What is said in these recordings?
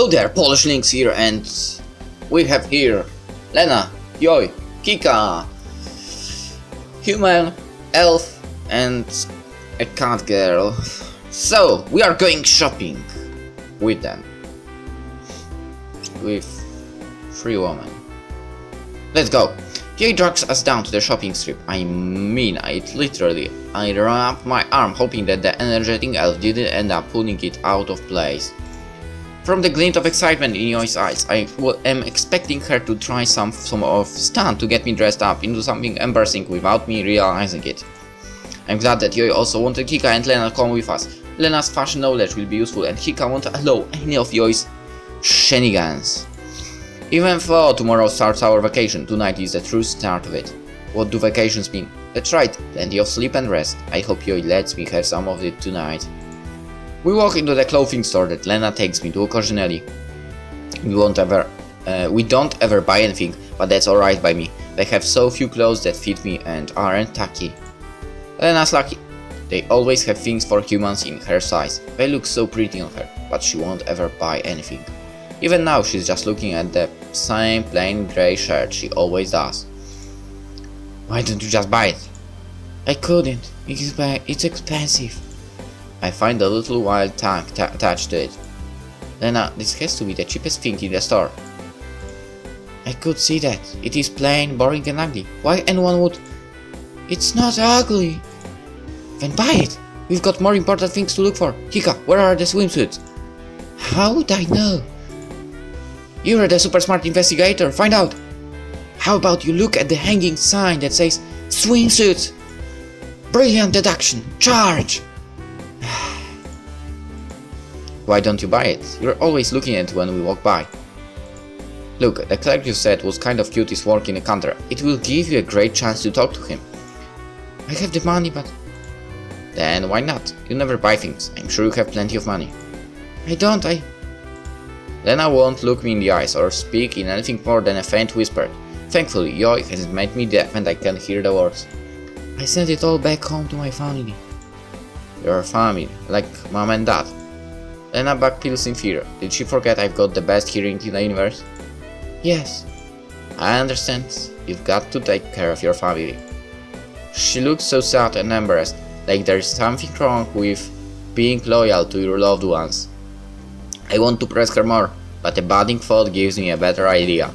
Hello there, PolishLynx here, and we have here Lena, Yoi, Kika, human, elf, and a cat girl. So, we are going shopping with them. With 3 women. Let's go. Yoi drags us down to the shopping strip. I mean it literally. I run up my arm hoping that the energetic elf didn't end up pulling it out of place. From the glint of excitement in Yoi's eyes, I am expecting her to try some of stunt to get me dressed up into something embarrassing without me realizing it. I'm glad that Yoi also wanted Kika and Lena to come with us. Lena's fashion knowledge will be useful and Kika won't allow any of Yoi's shenanigans. Even though tomorrow starts our vacation, tonight is the true start of it. What do vacations mean? That's right, plenty of sleep and rest. I hope Yoi lets me have some of it tonight. We walk into the clothing store that Lena takes me to occasionally. We don't ever buy anything, but that's alright by me. They have so few clothes that fit me and aren't tacky. Lena's lucky. They always have things for humans in her size. They look so pretty on her, but she won't ever buy anything. Even now she's just looking at the same plain grey shirt she always does. Why don't you just buy it? I couldn't. It's expensive. I find a little wild tag attached to it. Lena, this has to be the cheapest thing in the store. I could see that. It is plain, boring and ugly. Why anyone would... It's not ugly. Then buy it. We've got more important things to look for. Kika, where are the swimsuits? How would I know? You're the super smart investigator. Find out. How about you look at the hanging sign that says swimsuits? Brilliant deduction. Charge. Why don't you buy it? You're always looking at it when we walk by. Look, the clerk you said was kind of cute is working a counter. It will give you a great chance to talk to him. I have the money, but... Then why not? You never buy things. I'm sure you have plenty of money. I don't, Lena won't look me in the eyes or speak in anything more than a faint whisper. Thankfully, Yoi hasn't made me deaf and I can hear the words. I sent it all back home to my family. Your family, like mom and dad. Lena backpeals in fear. Did she forget I've got the best hearing in the universe? Yes. I understand. You've got to take care of your family. She looks so sad and embarrassed, like there's something wrong with being loyal to your loved ones. I want to press her more, but a budding thought gives me a better idea.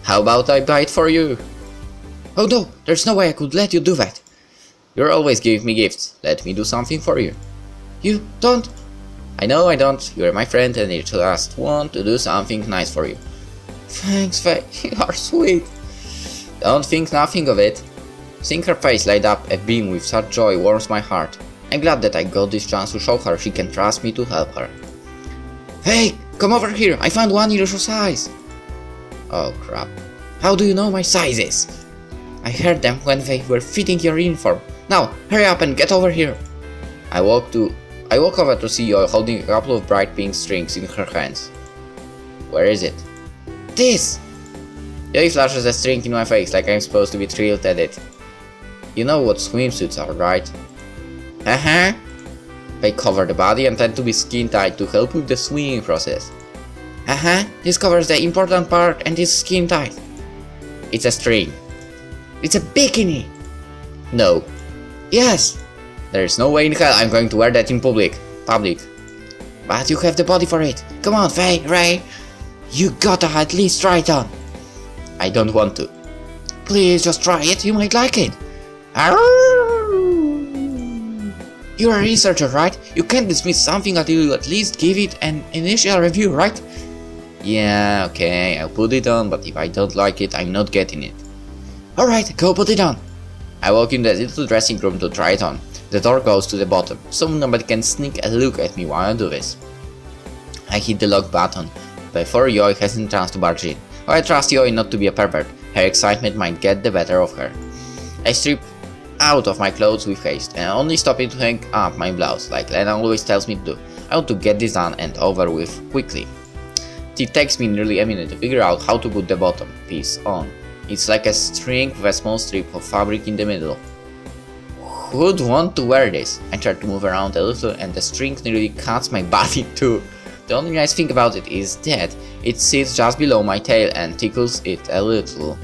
How about I buy it for you? Oh no, there's no way I could let you do that. You're always giving me gifts. Let me do something for you. You don't? I know I don't. You're my friend and I just want to do something nice for you. Thanks, Faye. You are sweet. Don't think nothing of it. Seeing her face light up a beam with such joy warms my heart. I'm glad that I got this chance to show her she can trust me to help her. Hey, come over here. I found one in your size. Oh crap. How do you know my sizes? I heard them when they were fitting your uniform. Now, hurry up and get over here. I walk over to see Yoi holding a couple of bright pink strings in her hands. Where is it? This! Yoi flashes a string in my face like I'm supposed to be thrilled at it. You know what swimsuits are, right? Uh-huh. They cover the body and tend to be skin tight to help with the swimming process. Uh-huh. This covers the important part and is skin tight. It's a string. It's a bikini! No. Yes! There's no way in hell I'm going to wear that in public. But you have the body for it. Come on, Faye, Ray. You gotta at least try it on. I don't want to. Please just try it, you might like it. You're a researcher, right? You can't dismiss something until you at least give it an initial review, right? Yeah, okay, I'll put it on, but if I don't like it, I'm not getting it. Alright, go put it on. I walk in the little dressing room to try it on. The door goes to the bottom, so nobody can sneak a look at me while I do this. I hit the lock button, before Yoi has a chance to barge in. Oh, I trust Yoi not to be a pervert. Her excitement might get the better of her. I strip out of my clothes with haste, and only stopping to hang up my blouse, like Lena always tells me to do. I want to get this done and over with quickly. It takes me nearly a minute to figure out how to put the bottom piece on. It's like a string with a small strip of fabric in the middle. Who'd want to wear this? I try to move around a little and the string nearly cuts my body too. The only nice thing about it is that it sits just below my tail and tickles it a little.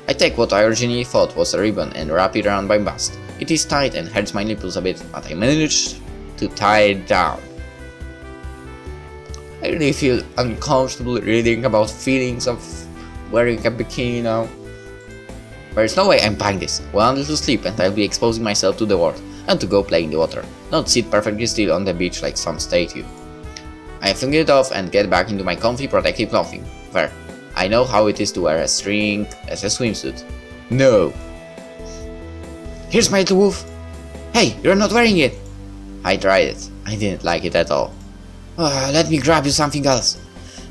I take what I originally thought was a ribbon and wrap it around my bust. It is tight and hurts my nipples a bit, but I managed to tie it down. I really feel uncomfortable reading about feelings of wearing a bikini now. There's no way I'm buying this. One little sleep and I'll be exposing myself to the world, and to go play in the water, not sit perfectly still on the beach like some statue. I fling it off and get back into my comfy protective clothing. There, I know how it is to wear a string as a swimsuit. No. Here's my little wolf. Hey, you're not wearing it. I tried it. I didn't like it at all. Let me grab you something else.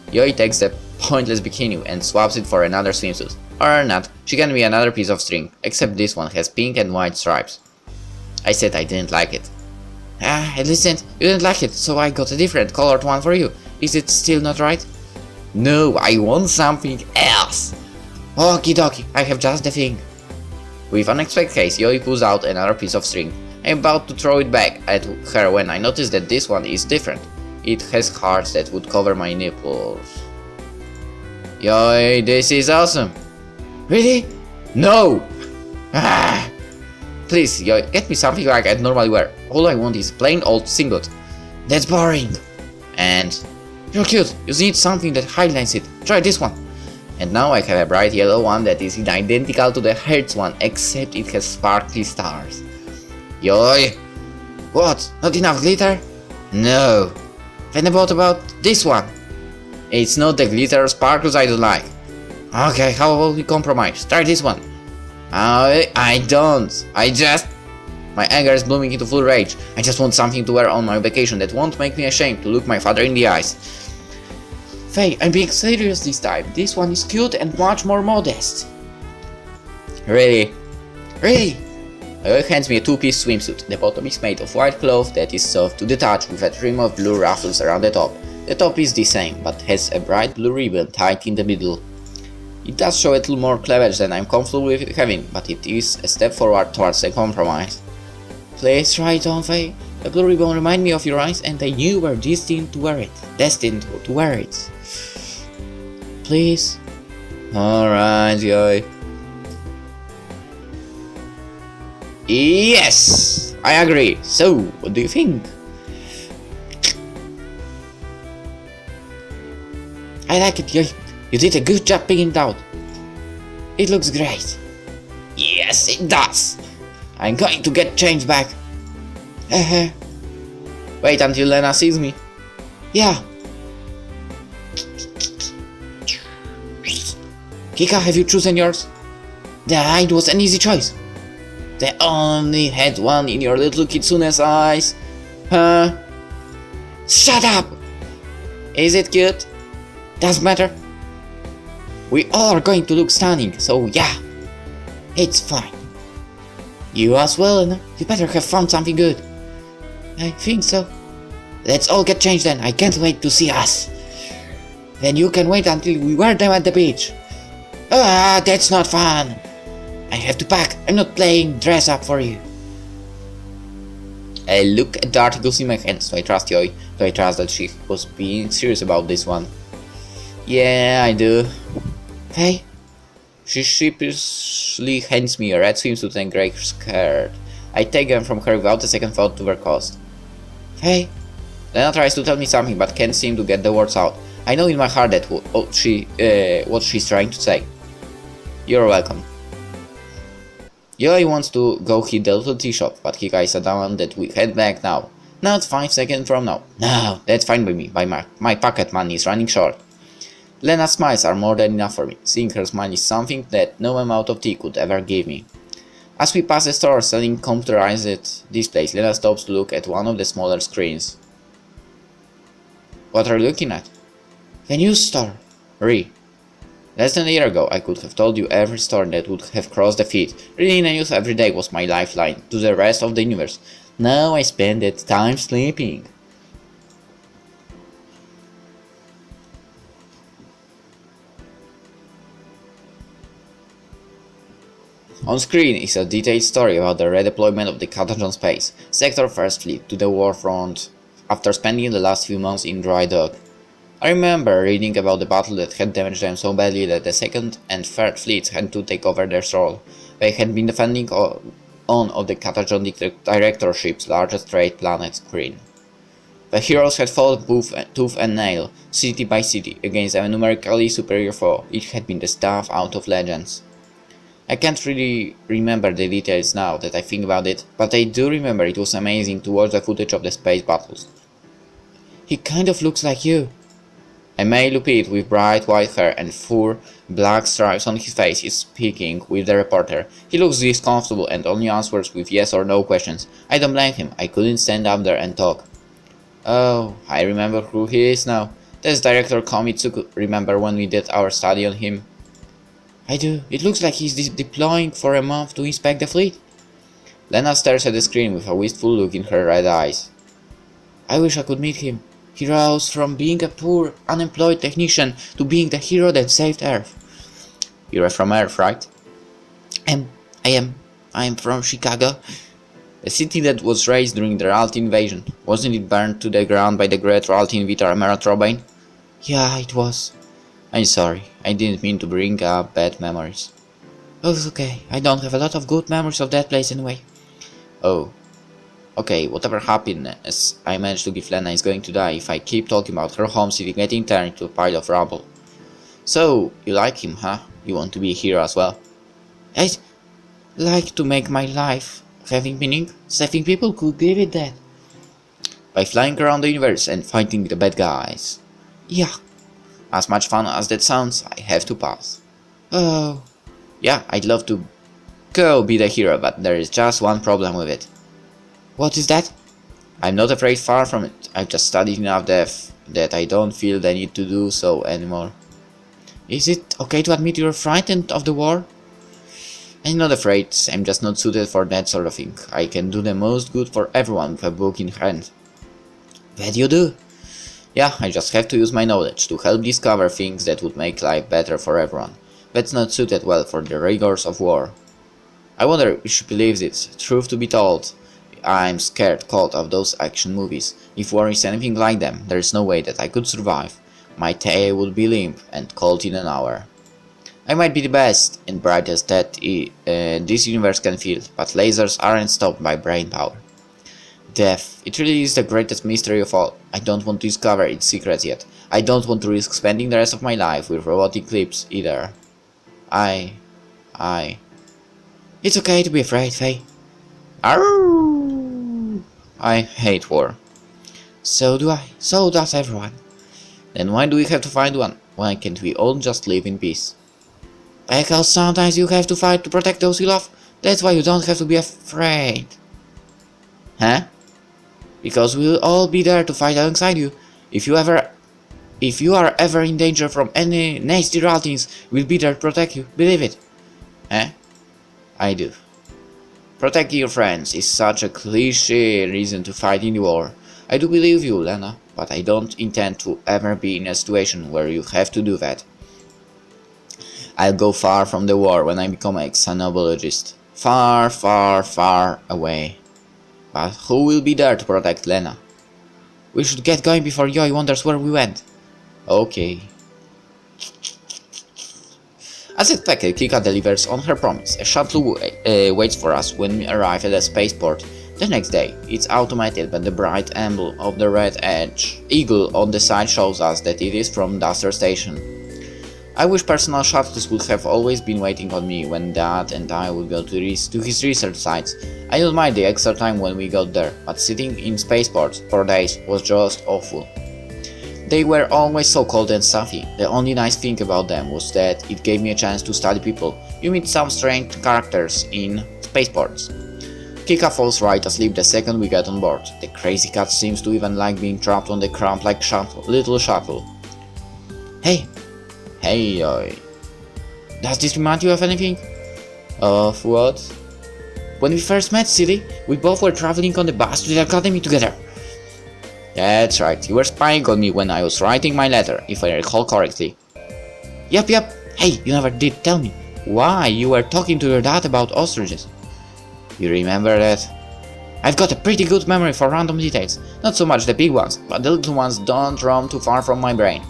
Yoi takes the pointless bikini and swaps it for another swimsuit. Or not, she can be another piece of string, except this one has pink and white stripes. I said I didn't like it. Listen, you didn't like it, so I got a different colored one for you. Is it still not right? No, I want something else. Okie dokie, I have just the thing. With unexpected haste, Yoi pulls out another piece of string. I'm about to throw it back at her when I notice that this one is different. It has hearts that would cover my nipples. Yoi, this is awesome. Really? No! Please, Yoi, get me something like I'd normally wear. All I want is plain old singlet. That's boring. And you're cute. You need something that highlights it. Try this one. And now I have a bright yellow one that is identical to the Hertz one, except it has sparkly stars. Yoi! What? Not enough glitter? No. Then about this one? It's not the glitter or sparkles I don't like. Okay, how about we compromise? Try this one. I don't. My anger is blooming into full rage. I just want something to wear on my vacation that won't make me ashamed to look my father in the eyes. Faye, I'm being serious this time. This one is cute and much more modest. Really? Really? Yoi hands me a two-piece swimsuit. The bottom is made of white cloth that is soft to the touch with a trim of blue ruffles around the top. The top is the same, but has a bright blue ribbon tied in the middle. It does show a little more cleavage than I'm comfortable with having, but it is a step forward towards a compromise. Please try it on, Faye. The blue ribbon reminds me of your eyes, and I knew you were destined to wear it. Please? Alright, Yoi. Yes! I agree. So, what do you think? I like it, Yoi. You did a good job picking it out. It looks great. Yes, it does. I'm going to get changed back. Wait until Lena sees me. Yeah. Kika, have you chosen yours? It was an easy choice. They only had one in your little kitsune's eyes. Huh? Shut up! Is it cute? Doesn't matter. We all are going to look stunning, so yeah. It's fine. You as well, and you better have found something good. I think so. Let's all get changed then. I can't wait to see us. Then you can wait until we wear them at the beach. That's not fun. I have to pack. I'm not playing dress up for you. I look at the articles in my hands, so I trust Yoi. So I trust that she was being serious about this one. Yeah, I do. Hey? She sheepishly hands me a red swimsuit and grey skirt. I take them from her without a second thought to their cost. Hey? Lena tries to tell me something but can't seem to get the words out. I know in my heart that what she's trying to say. You're welcome. Yoi wants to go hit the little tea shop, but Kika is adamant that we head back now. Not 5 seconds from now. No, that's fine by me. My pocket money is running short. Lena's smiles are more than enough for me. Seeing her smile is something that no amount of tea could ever give me. As we pass a store selling computerized displays, Lena stops to look at one of the smaller screens. What are you looking at? The news store. Less than a year ago, I could have told you every store that would have crossed the feed. Reading the news every day was my lifeline to the rest of the universe. Now I spend that time sleeping. On screen is a detailed story about the redeployment of the Katajion Space Sector First Fleet to the war front after spending the last few months in dry dock. I remember reading about the battle that had damaged them so badly that the second and third fleets had to take over their role. They had been defending one of the Katajion Directorship's largest trade planet, Green. The heroes had fought tooth and nail, city by city, against a numerically superior foe. It had been the stuff out of legends. I can't really remember the details now that I think about it, but I do remember it was amazing to watch the footage of the space battles. He kind of looks like you. A male Lupit with bright white hair and 4 black stripes on his face is speaking with the reporter. He looks discomfortable and only answers with yes or no questions. I don't blame him, I couldn't stand up there and talk. Oh, I remember who he is now. That's Director Komitsuku. Remember when we did our study on him? I do. It looks like he's deploying for a month to inspect the fleet. Lena stares at the screen with a wistful look in her red eyes. I wish I could meet him. He rose from being a poor, unemployed technician to being the hero that saved Earth. You're from Earth, right? I am from Chicago. The city that was raised during the Ralti invasion. Wasn't it burned to the ground by the great Ralti invader Emerald Robin? Yeah, it was. I'm sorry, I didn't mean to bring up bad memories. Oh, it's okay. I don't have a lot of good memories of that place anyway. Oh. Okay, whatever happiness I managed to give Lena is going to die if I keep talking about her home city getting turned into a pile of rubble. So, you like him, huh? You want to be a hero as well? I'd like to make my life having meaning. Saving people could give it that. By flying around the universe and fighting the bad guys. Yeah. As much fun as that sounds, I have to pass. Oh. Yeah, I'd love to go be the hero, but there is just one problem with it. What is that? I'm not afraid, far from it. I've just studied enough death that I don't feel the need to do so anymore. Is it okay to admit you're frightened of the war? I'm not afraid, I'm just not suited for that sort of thing. I can do the most good for everyone with a book in hand. That you do? Yeah, I just have to use my knowledge to help discover things that would make life better for everyone. That's not suited well for the rigors of war. I wonder if she believes it. Truth to be told, I'm scared cold of those action movies. If war is anything like them, there's no way that I could survive. My tail would be limp and cold in an hour. I might be the best and brightest that this universe can field, but lasers aren't stopped by brain power. Death. It really is the greatest mystery of all. I don't want to discover its secrets yet. I don't want to risk spending the rest of my life with robotic lips either. It's okay to be afraid, Faye. Arrgh! I hate war. So do I. So does everyone. Then why do we have to fight one? Why can't we all just live in peace? Because sometimes you have to fight to protect those you love. That's why you don't have to be afraid. Huh? Because we'll all be there to fight alongside you. If you are ever in danger from any nasty Raltins, we'll be there to protect you. Believe it. Huh? I do. Protecting your friends is such a cliché reason to fight in the war. I do believe you, Lena, but I don't intend to ever be in a situation where you have to do that. I'll go far from the war when I become a xenobiologist. Far, far, far away. But who will be there to protect Lena? We should get going before Yoi wonders where we went. Okay. As expected, Kika delivers on her promise. A shuttle waits for us when we arrive at a spaceport. The next day, it's automated, but the bright emblem of the red eagle on the side shows us that it is from Duster Station. I wish personal shuttles would have always been waiting on me when Dad and I would go to his research sites. I don't mind the extra time when we got there, but sitting in spaceports for days was just awful. They were always so cold and stuffy. The only nice thing about them was that it gave me a chance to study people. You meet some strange characters in spaceports. Kika falls right asleep the second we get on board. The crazy cat seems to even like being trapped on the cramp-like little shuttle. Hey! Hey, does this remind you of anything? Of what? When we first met, silly, we both were traveling on the bus to the academy together. That's right, you were spying on me when I was writing my letter, if I recall correctly. Yep. Hey, you never did tell me why you were talking to your dad about ostriches. You remember that? I've got a pretty good memory for random details, not so much the big ones, but the little ones don't roam too far from my brain.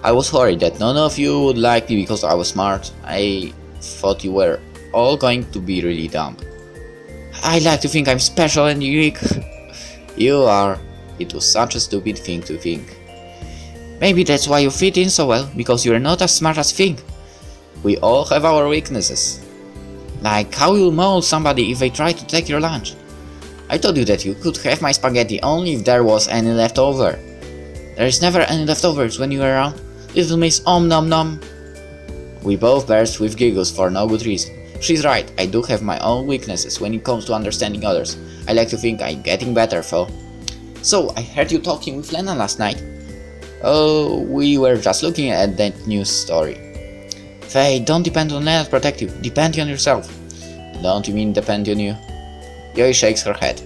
I was worried that none of you would like me because I was smart. I thought you were all going to be really dumb. I like to think I'm special and unique. You are. It was such a stupid thing to think. Maybe that's why you fit in so well, because you're not as smart as you think. We all have our weaknesses. Like how you'll mold somebody if they try to take your lunch. I told you that you could have my spaghetti only if there was any left over. There is never any leftovers when you're around. Little Miss Om Nom Nom. We both burst with giggles for no good reason. She's right, I do have my own weaknesses when it comes to understanding others. I like to think I'm getting better though. So, I heard you talking with Lena last night. Oh, we were just looking at that news story. Faye, don't depend on Lena to protect you, depend on yourself. Don't you mean depend on you? Yoi shakes her head.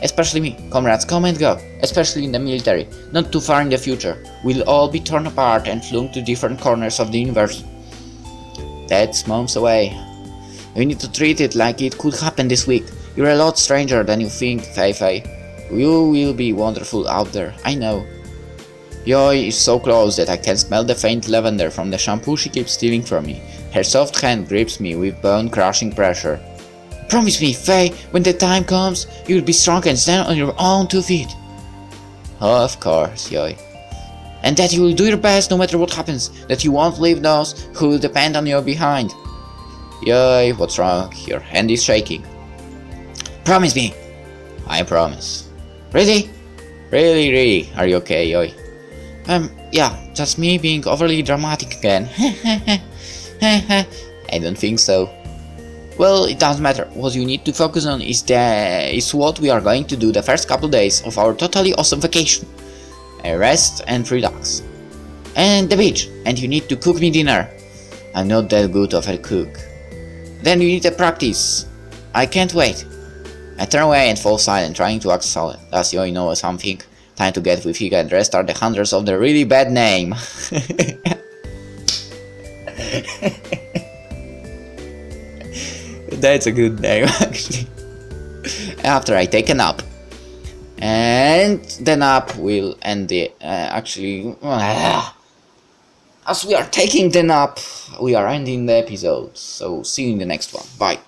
Especially me, comrades come and go, especially in the military, not too far in the future. We'll all be torn apart and flung to different corners of the universe. That's months away. We need to treat it like it could happen this week. You're a lot stranger than you think, Faye. You will be wonderful out there, I know. Yoi is so close that I can smell the faint lavender from the shampoo she keeps stealing from me. Her soft hand grips me with bone-crushing pressure. Promise me, Faye, when the time comes, you'll be strong and stand on your own 2 feet. Of course, Yoi. And that you will do your best no matter what happens, that you won't leave those who will depend on you behind. Yoi, what's wrong? Your hand is shaking. Promise me! I promise. Really? Really? Are you okay, Yoi? Yeah, just me being overly dramatic again. I don't think so. Well, it doesn't matter. What you need to focus on is what we are going to do the first couple days of our totally awesome vacation. Rest and relax. And the beach. And you need to cook me dinner. I'm not that good of a cook. Then you need to practice. I can't wait. I turn away and fall silent, trying to act solid. Does Yoi know something? Time to get with Higa and restart the hunters of the really bad name. That's a good name, actually. After I take a nap. And the nap will end the... as we are taking the nap, we are ending the episode. So see you in the next one. Bye.